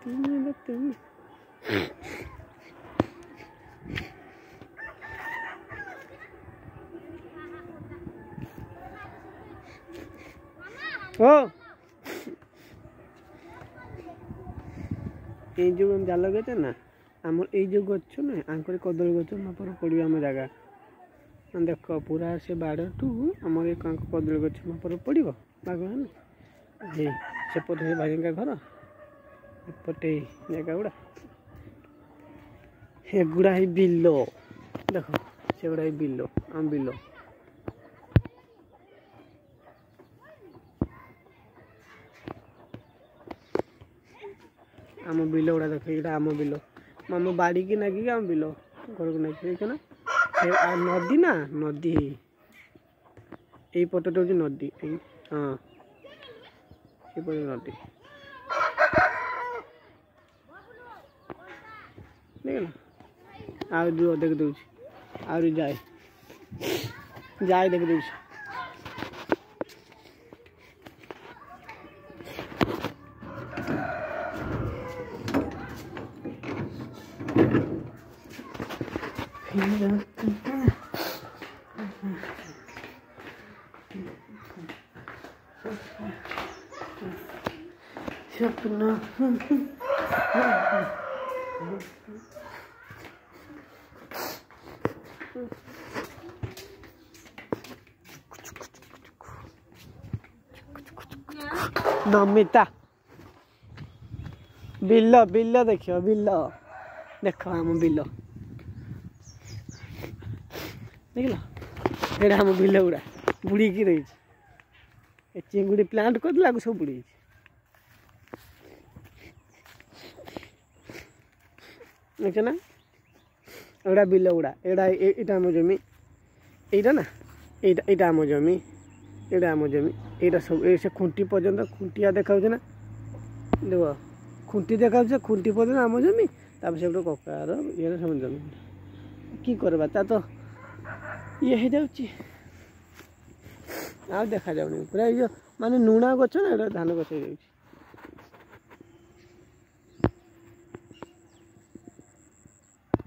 ओ ये जो हम जाल लगे ना आम ये गच ना आंकर कदली गच मापर पड़ो आम जगह देख पूरा से बाड़ टू आम कदली गच मापर पड़ो बाग है सेपटे भाई घर एपटे जगह गुड़ा एगुड़ा ही बिल देख से गुड़ा बिल आम बिल आम बिल गुड़ा देख ये आम बिल आम बाड़ी की नागिक आम बिल घर को नागिक देख ना नदी ना नदी यही पटटा हूँ नदी हाँ ये नदी देख ना आ देख दे आ जाए जाए देख दे सपना नमिता बिल बिल देख बिल देख आम बिल देख ये आम बिल गुड़ा बुड़ी की रही चिंगुड़ी प्लांट कर सब बुड़ी देख ना एड़ा बिल गुड़ा एटा आम जमी एटा ना एटा आम जमी एटा आम जमी एटा सब से खुंटी पर्यंत खुंटिया देखा ना देख खुंटी देखा खुंटी पर्यंत आम जमी तापर से गोटे ककार ये सब जमी कि करवा ता तो ये हो जाऊँगी आ देखा जाऊनी पूरा ये माने नुणा गछ ना धान गछ हो जाऊँगी।